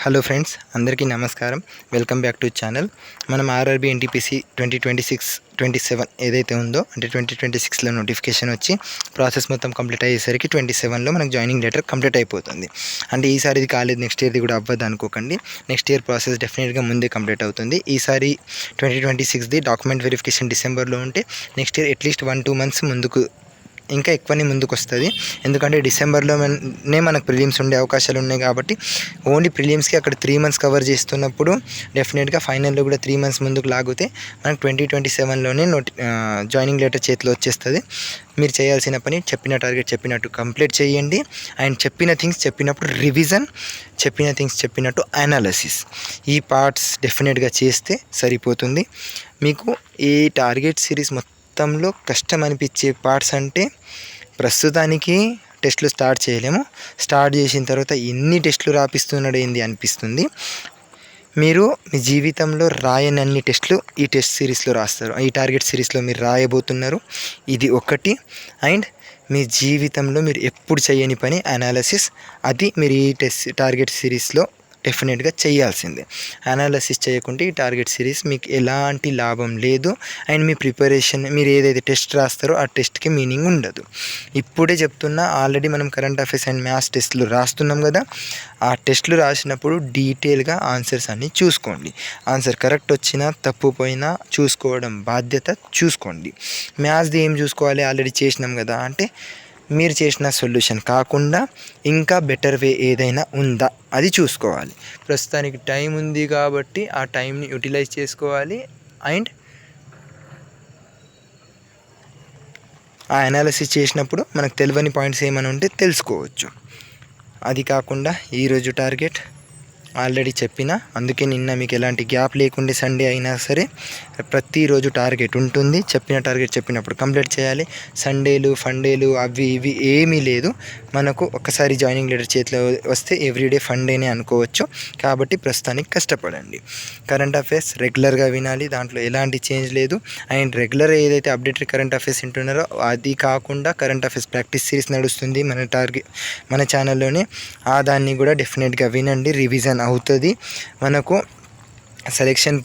Hello friends, అందరికీ నమస్కారం. Welcome back to channel. మనం ఆర్ఆర్బీ ఎన్టీపీసీ 2026-27 ఏదైతే ఉందో అంటే 2026లో నోటిఫికేషన్ వచ్చి ప్రాసెస్ మొత్తం కంప్లీట్ అయ్యేసరికి 27లో మనకు జాయినింగ్ లెటర్ కంప్లీట్ అయిపోతుంది. అంటే ఈసారి ఇది కాలేదు, నెక్స్ట్ ఇయర్ది కూడా అవ్వదు అనుకోకండి. నెక్స్ట్ ఇయర్ ప్రాసెస్ డెఫినెట్గా ముందే కంప్లీట్ అవుతుంది. ఈసారి 2026ది డాక్యుమెంట్ వెరిఫికేషన్ డిసెంబర్లో ఉంటే నెక్స్ట్ ఇయర్ అట్లీస్ట్ 1-2 మంత్స్ ముందుకు ఇంకా ఎక్కువనే ముందుకు వస్తుంది. ఎందుకంటే డిసెంబర్లోనే మనకు ప్రిలిమ్స్ ఉండే అవకాశాలు ఉన్నాయి కాబట్టి ఓన్లీ ప్రిలిమ్స్కి అక్కడ 3 మంత్స్ కవర్ చేస్తున్నప్పుడు డెఫినెట్గా ఫైనల్లో కూడా 3 మంత్స్ ముందుకు లాగితే మనకు 2027లోనే జాయినింగ్ లెటర్ చేతిలో వచ్చేస్తుంది. మీరు చేయాల్సిన పని చెప్పిన టార్గెట్ చెప్పినట్టు కంప్లీట్ చేయండి. అండ్ చెప్పిన థింగ్స్ చెప్పినప్పుడు రివిజన్, చెప్పిన థింగ్స్ చెప్పినట్టు అనాలిసిస్, ఈ పార్ట్స్ డెఫినెట్గా చేస్తే సరిపోతుంది. మీకు ఈ టార్గెట్ సిరీస్ మొత్తంలో కష్టం అనిపించే పార్ట్స్ అంటే ప్రస్తుతానికి టెస్టులు స్టార్ట్ చేయలేము. స్టార్ట్ చేసిన తర్వాత ఎన్ని టెస్టులు రాపిస్తున్నాడు ఏంది అనిపిస్తుంది. మీరు మీ జీవితంలో రాయని అన్ని టెస్టులు ఈ టెస్ట్ సిరీస్లో రాస్తారు, ఈ టార్గెట్ సిరీస్లో మీరు రాయబోతున్నారు. ఇది ఒకటి. అండ్ మీ జీవితంలో మీరు ఎప్పుడు చేయని పని అనాలిసిస్, అది మీరు ఈ టార్గెట్ సిరీస్లో డెఫినెట్గా చేయాల్సిందే. అనాలిసిస్ చేయకుంటే ఈ టార్గెట్ సిరీస్ మీకు ఎలాంటి లాభం లేదు. అండ్ మీ ప్రిపరేషన్, మీరు ఏదైతే టెస్ట్ రాస్తారో ఆ టెస్ట్కి మీనింగ్ ఉండదు. ఇప్పుడే చెప్తున్నా, ఆల్రెడీ మనం కరెంట్ అఫైర్స్ అండ్ మ్యాథ్స్ టెస్టులు రాస్తున్నాం కదా. ఆ టెస్టులు రాసినప్పుడు డీటెయిల్గా ఆన్సర్స్ అన్నీ చూసుకోండి. ఆన్సర్ కరెక్ట్ వచ్చినా తప్పు పోయినా చూసుకోవడం బాధ్యత, చూసుకోండి. మ్యాథ్స్ది ఏం చూసుకోవాలి, ఆల్రెడీ చేసినాం కదా అంటే మీరు చేసిన సొల్యూషన్ కాకుండా ఇంకా బెటర్ వే ఏదైనా ఉందా అది చూసుకోవాలి. ప్రస్తుతానికి టైం ఉంది కాబట్టి ఆ టైంని యూటిలైజ్ చేసుకోవాలి. అండ్ ఆ అనాలిసిస్ చేసినప్పుడు మనకు తెలియని పాయింట్స్ ఏమైనా ఉంటే తెలుసుకోవచ్చు. అది కాకుండా ఈరోజు టార్గెట్ ఆల్రెడీ చెప్పిన, అందుకే నిన్న మీకు ఎలాంటి గ్యాప్ లేకుండా సండే అయినా సరే ప్రతిరోజు టార్గెట్ ఉంటుంది. చెప్పిన టార్గెట్ చెప్పినప్పుడు కంప్లీట్ చేయాలి. సండేలు ఫండేలు అవి ఇవి ఏమీ లేదు. మనకు ఒక్కసారి జాయినింగ్ లెటర్ చేతిలో వస్తే ఎవ్రీడే ఫండేనే అనుకోవచ్చు. కాబట్టి ప్రస్తుతానికి కష్టపడండి. కరెంట్ అఫైర్స్ రెగ్యులర్గా వినాలి, దాంట్లో ఎలాంటి చేంజ్ లేదు. అండ్ రెగ్యులర్ ఏదైతే అప్డేటెడ్ కరెంట్ అఫైర్స్ వింటున్నారో అది కాకుండా కరెంట్ అఫైర్స్ ప్రాక్టీస్ సిరీస్ నడుస్తుంది మన ఛానల్లోనే. ఆ దాన్ని కూడా డెఫినెట్గా వినండి, రివిజన్ అవుతుంది. మనకు సెలెక్షన్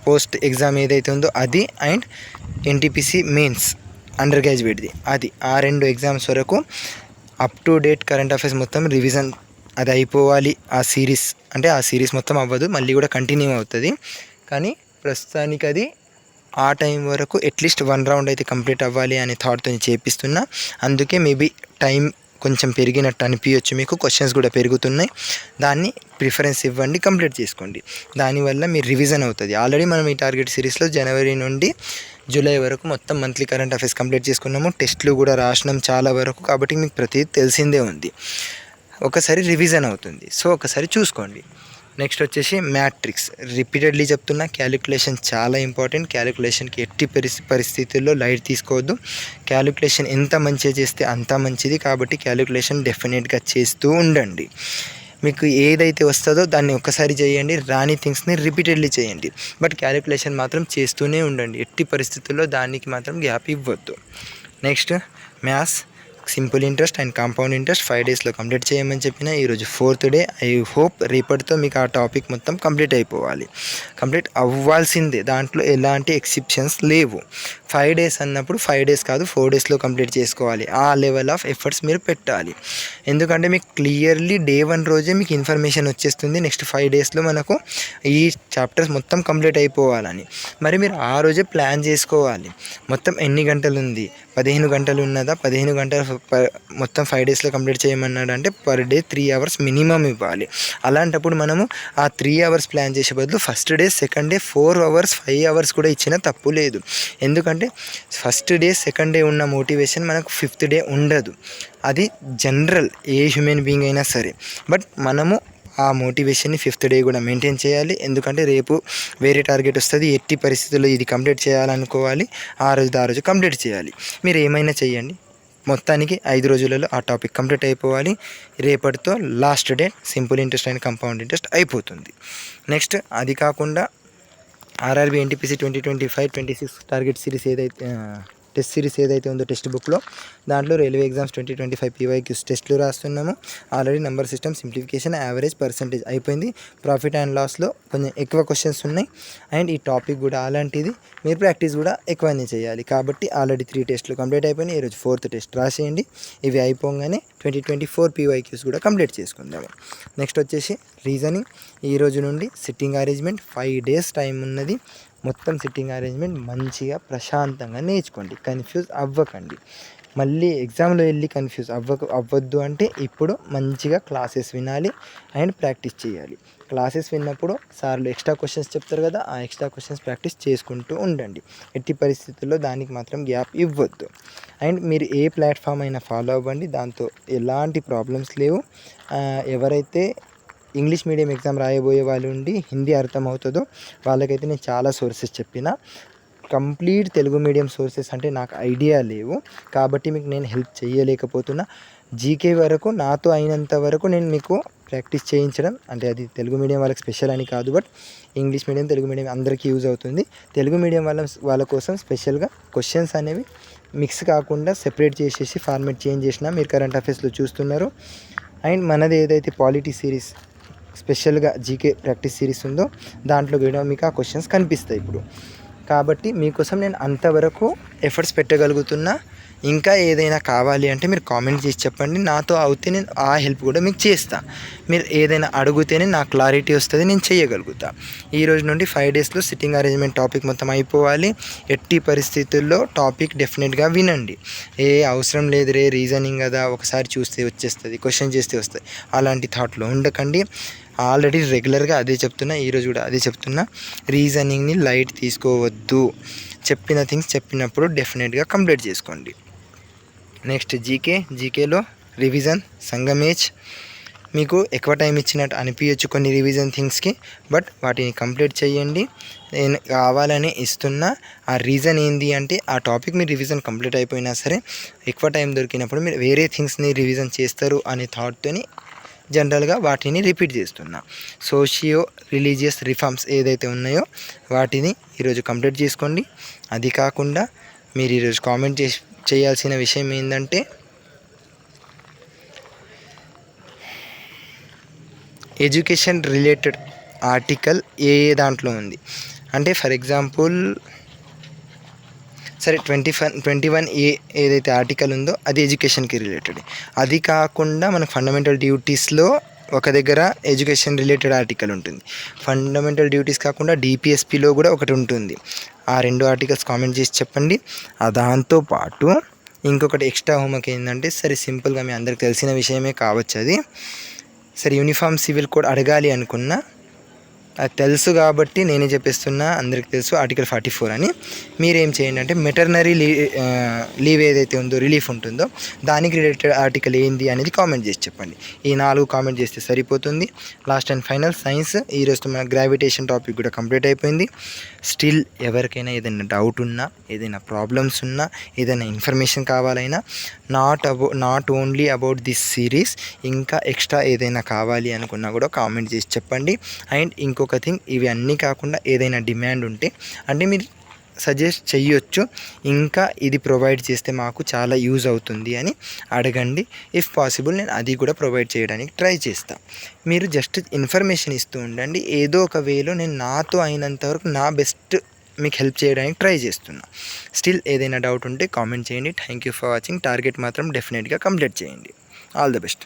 పోస్ట్ ఎగ్జామ్ ఏదైతే ఉందో అది, అండ్ ఎన్టీపీసీ మెయిన్స్ అండర్ గ్రాడ్యుయేట్ది అది, ఆ 2 ఎగ్జామ్స్ వరకు up to date current affairs మొత్తం రివిజన్ అది అయిపోవాలి. ఆ సిరీస్ మొత్తం అవ్వదు, మళ్ళీ కూడా కంటిన్యూ అవుతుంది. కానీ ప్రస్తుతానికి అది ఆ టైం వరకు అట్లీస్ట్ 1 రౌండ్ అయితే కంప్లీట్ అవ్వాలి అనే థాట్తో చేపిస్తున్నా. అందుకే మేబీ టైం కొంచెం పెరిగినట్టు అనిపించవచ్చు మీకు, క్వశ్చన్స్ కూడా పెరుగుతున్నాయి. దాన్ని ప్రిఫరెన్స్ ఇవ్వండి, కంప్లీట్ చేసుకోండి. దానివల్ల మీరు రివిజన్ అవుతుంది. ఆల్రెడీ మనం ఈ టార్గెట్ సిరీస్లో జనవరి నుండి జూలై వరకు మొత్తం మంత్లీ కరెంట్ అఫైర్స్ కంప్లీట్ చేసుకున్నాము. టెస్టులు కూడా రాసినాం చాలా వరకు, కాబట్టి మీకు ప్రతిదీ తెలిసిందే ఉంది. ఒకసారి రివిజన్ అవుతుంది, సో ఒకసారి చూసుకోండి. నెక్స్ట్ వచ్చేసి మ్యాట్రిక్స్. రిపీటెడ్లీ చెప్తున్నా, క్యాలిక్యులేషన్ చాలా ఇంపార్టెంట్. క్యాలిక్యులేషన్కి ఎట్టి పరిస్థితుల్లో లైట్ తీసుకోవద్దు. క్యాలిక్యులేషన్ ఎంత మంచిగా చేస్తే అంత మంచిది. కాబట్టి క్యాలిక్యులేషన్ డెఫినెట్గా చేస్తూ ఉండండి. మీకు ఏదైతే వస్తుందో దాన్ని ఒక్కసారి చేయండి, రాని థింగ్స్ని రిపీటెడ్లీ చేయండి. బట్ క్యాలిక్యులేషన్ మాత్రం చేస్తూనే ఉండండి. ఎట్టి పరిస్థితుల్లో దానికి మాత్రం గ్యాప్ ఇవ్వద్దు. Next maths, simple interest and compound interest 5 డేస్లో కంప్లీట్ చేయమని చెప్పిన. ఈరోజు 4th డే. ఐ హోప్ రేపటితో మీకు ఆ టాపిక్ మొత్తం కంప్లీట్ అయిపోవాలి. కంప్లీట్ అవ్వాల్సిందే, దాంట్లో ఎలాంటి ఎక్సెప్షన్స్ లేవు. 5 డేస్ అన్నప్పుడు 5 డేస్ కాదు 4 డేస్లో కంప్లీట్ చేసుకోవాలి. ఆ లెవెల్ ఆఫ్ ఎఫర్ట్స్ మీరు పెట్టాలి. ఎందుకంటే మీకు క్లియర్లీ డే 1 రోజే మీకు ఇన్ఫర్మేషన్ వచ్చేస్తుంది నెక్స్ట్ 5 డేస్లో మనకు ఈ చాప్టర్స్ మొత్తం కంప్లీట్ అయిపోవాలని. మరి మీరు ఆ రోజే ప్లాన్ చేసుకోవాలి. మొత్తం ఎన్ని గంటలు ఉంది, 15 గంటలు ఉన్నదా, 15 గంటలు మొత్తం 5 డేస్లో కంప్లీట్ చేయమన్నాడు అంటే పర్ డే 3 అవర్స్ మినిమం ఇవ్వాలి. అలాంటప్పుడు మనము ఆ 3 అవర్స్ ప్లాన్ చేసే బదులు first day, second day 4 hours 5 hours కూడా ఇచ్చినా తప్పు లేదు. ఎందుకంటే ఫస్ట్ డే సెకండ్ డే ఉన్న మోటివేషన్ మనకు 5th డే ఉండదు. అది జనరల్, ఏ హ్యూమన్ బీయింగ్ అయినా సరే. బట్ మనము ఆ మోటివేషన్ని 5th డే కూడా మెయింటైన్ చేయాలి. ఎందుకంటే రేపు వేరే టార్గెట్ వస్తుంది, ఎట్టి పరిస్థితుల్లో ఇది కంప్లీట్ చేయాలనుకోవాలి. ఆ రోజు కంప్లీట్ చేయాలి. మీరు ఏమైనా చేయండి, మొత్తానికి 5 రోజులలో ఆ టాపిక్ కంప్లీట్ అయిపోవాలి. రేపటితో last day simple interest and compound interest అయిపోతుంది. నెక్స్ట్ అది కాకుండా ఆర్ఆర్బీ ఎన్టీపీసీ 2025-26 టార్గెట్ సిరీస్ ఏదైతే టెస్ట్ సిరీస్ ఏదైతే ఉందో టెక్స్ట్ బుక్లో, దాంట్లో రైల్వే ఎగ్జామ్స్ 2025 PYQs టెస్ట్లు రాస్తున్నాము. Already number system, simplification, average, percentage అయిపోయింది. ప్రాఫిట్ అండ్ లాస్లో కొంచెం ఎక్కువ క్వశ్చన్స్ ఉన్నాయి. అండ్ ఈ టాపిక్ కూడా అలాంటిది, మీరు ప్రాక్టీస్ కూడా ఎక్కువనే చేయాలి. కాబట్టి ఆల్రెడీ 3 టెస్ట్లు కంప్లీట్ అయిపోయినాయి. ఈరోజు 4th టెస్ట్ రాసేయండి. ఇవి అయిపోగానే 2024 PYQs కూడా కంప్లీట్ చేసుకుందాము. నెక్స్ట్ వచ్చేసి రీజనింగ్. ఈ రోజు నుండి సిట్టింగ్ అరేంజ్మెంట్ 5 days టైం ఉన్నది. మొత్తం సిట్టింగ్ అరేంజ్మెంట్ మంచిగా ప్రశాంతంగా నేర్చుకోండి. కన్ఫ్యూజ్ అవ్వకండి. మళ్ళీ ఎగ్జామ్లో వెళ్ళి కన్ఫ్యూజ్ అవ్వద్దు అంటే ఇప్పుడు మంచిగా క్లాసెస్ వినాలి అండ్ ప్రాక్టీస్ చేయాలి. క్లాసెస్ విన్నప్పుడు సార్లు ఎక్స్ట్రా క్వశ్చన్స్ చెప్తారు కదా, ఆ ఎక్స్ట్రా క్వశ్చన్స్ ప్రాక్టీస్ చేసుకుంటూ ఉండండి. ఎట్టి పరిస్థితుల్లో దానికి మాత్రం గ్యాప్ ఇవ్వద్దు. అండ్ మీరు ఏ ప్లాట్ఫామ్ అయినా ఫాలో అవ్వండి, దాంతో ఎలాంటి ప్రాబ్లమ్స్ లేవు. ఎవరైతే ఇంగ్లీష్ మీడియం ఎగ్జామ్ రాయబోయే వాళ్ళు ఉండి హిందీ అర్థమవుతుందో వాళ్ళకైతే నేను చాలా సోర్సెస్ చెప్పిన. కంప్లీట్ తెలుగు మీడియం సోర్సెస్ అంటే నాకు ఐడియా లేవు, కాబట్టి మీకు నేను హెల్ప్ చేయలేకపోతున్నా. జీకే వరకు నాతో అయినంత వరకు నేను మీకు ప్రాక్టీస్ చేయించడం, అంటే అది తెలుగు మీడియం వాళ్ళకి స్పెషల్ అని కాదు, but English medium Telugu medium అందరికీ యూజ్ అవుతుంది. తెలుగు మీడియం వాళ్ళ కోసం స్పెషల్గా క్వశ్చన్స్ అనేవి మిక్స్ కాకుండా సెపరేట్ చేసేసి ఫార్మేట్ చేంజ్ చేసిన మీరు కరెంట్ అఫైర్స్లో చూస్తున్నారు. అండ్ మనది ఏదైతే పాలిటీ సిరీస్ స్పెషల్గా జీకే ప్రాక్టీస్ సిరీస్ ఉందో దాంట్లో కూడా మీకు ఆ క్వశ్చన్స్ కనిపిస్తాయి ఇప్పుడు. కాబట్టి మీకోసం నేను అంతవరకు ఎఫర్ట్స్ పెట్టగలుగుతున్నా. ఇంకా ఏదైనా కావాలి అంటే మీరు కామెంట్ చేసి చెప్పండి, నాతో అవుతే నేను ఆ హెల్ప్ కూడా మీకు చేస్తాను. మీరు ఏదైనా అడిగితేనే నాకు క్లారిటీ వస్తుంది, నేను చేయగలుగుతా. ఈ రోజు నుండి 5 daysలో సిట్టింగ్ అరేంజ్మెంట్ టాపిక్ మొత్తం అయిపోవాలి. ఎట్టి పరిస్థితుల్లో టాపిక్ డెఫినెట్గా వినండి. అవసరం లేదు రే రీజనింగ్ కదా ఒకసారి చూస్తే వచ్చేస్తుంది, క్వశ్చన్ చేస్తే వస్తుంది, అలాంటి థాట్లో ఉండకండి. ఆల్రెడీ రెగ్యులర్గా అదే చెప్తున్నా, ఈరోజు కూడా అదే చెప్తున్నా. రీజనింగ్ని లైట్ తీసుకోవద్దు. చెప్పిన థింగ్స్ చెప్పినప్పుడు డెఫినెట్గా కంప్లీట్ చేసుకోండి. నెక్స్ట్ జీకేలో రివిజన్, సంగమేజ్. మీకు ఎక్కువ టైం ఇచ్చినట్టు అనిపించచ్చు కొన్ని రివిజన్ థింగ్స్కి, బట్ వాటిని కంప్లీట్ చేయండి. నేను కావాలని ఇస్తున్నా. ఆ రీజన్ ఏంటి అంటే ఆ టాపిక్ మీరు రివిజన్ కంప్లీట్ అయిపోయినా సరే ఎక్కువ టైం దొరికినప్పుడు మీరు వేరే థింగ్స్ని రివిజన్ చేస్తారు అనే థాట్తోని జనరల్గా వాటిని రిపీట్ చేస్తున్నా. సోషియో రిలీజియస్ రిఫార్మ్స్ ఏదైతే ఉన్నాయో వాటిని ఈరోజు కంప్లీట్ చేసుకోండి. అది కాకుండా మీరు ఈరోజు కామెంట్ చేయాల్సిన విషయం ఏంటంటే ఎడ్యుకేషన్ రిలేటెడ్ ఆర్టికల్ ఏ దాంట్లో ఉంది అంటే, ఫర్ ఎగ్జాంపుల్ సరే 21A ఏదైతే ఆర్టికల్ ఉందో అది ఎడ్యుకేషన్కి రిలేటెడ్. అది కాకుండా మనకు ఫండమెంటల్ డ్యూటీస్లో ఒక దగ్గర ఎడ్యుకేషన్ రిలేటెడ్ ఆర్టికల్ ఉంటుంది. ఫండమెంటల్ డ్యూటీస్ కాకుండా DPSPలో కూడా ఒకటి ఉంటుంది. ఆ 2 ఆర్టికల్స్ కామెంట్ చేసి చెప్పండి. దాంతోపాటు ఇంకొకటి ఎక్స్ట్రా హోంవర్క్ ఏంటంటే, సరే సింపుల్గా మీ అందరికి తెలిసిన విషయమే కావచ్చు అది. సరే యూనిఫామ్ సివిల్ కోడ్ అడగాలి అనుకున్నా, అది తెలుసు కాబట్టి నేనే చెప్పేస్తున్నా, అందరికి తెలుసు ఆర్టికల్ 44 అని. మీరేం చేయండి అంటే మెటర్నరీ లీవ్ ఏదైతే ఉందో రిలీఫ్ ఉంటుందో దానికి రిలేటెడ్ ఆర్టికల్ ఏంది అనేది కామెంట్ చేసి చెప్పండి. ఈ 4 కామెంట్ చేస్తే సరిపోతుంది. Last and final science. ఈరోజు మన గ్రావిటేషన్ టాపిక్ కూడా కంప్లీట్ అయిపోయింది. స్టిల్ ఎవరికైనా ఏదైనా డౌట్ ఉన్నా, ఏదైనా ప్రాబ్లమ్స్ ఉన్నా, ఏదైనా ఇన్ఫర్మేషన్ కావాలైనా not only about this series, ఇంకా ఎక్స్ట్రా ఏదైనా కావాలి అనుకున్నా కూడా కామెంట్ చేసి చెప్పండి. అండ్ ఇంకొక థింగ్, ఇవి అన్నీ కాకుండా ఏదైనా డిమాండ్ ఉంటే అంటే మీరు సజెస్ట్ చెయ్యొచ్చు, ఇంకా ఇది ప్రొవైడ్ చేస్తే మాకు చాలా యూజ్ అవుతుంది అని అడగండి. ఇఫ్ పాసిబుల్ నేను అది కూడా ప్రొవైడ్ చేయడానికి ట్రై చేస్తాను. మీరు జస్ట్ ఇన్ఫర్మేషన్ ఇస్తూ ఉండండి. ఏదో ఒక వేలో నేను నాతో అయినంత వరకు నా బెస్ట్ మీకు హెల్ప్ చేయడానికి ట్రై చేస్తున్నా. స్టిల్ ఏదైనా డౌట్ ఉంటే కామెంట్ చేయండి. Thank you for watching. Target మాత్రం డెఫినెట్గా కంప్లీట్ చేయండి. All the best.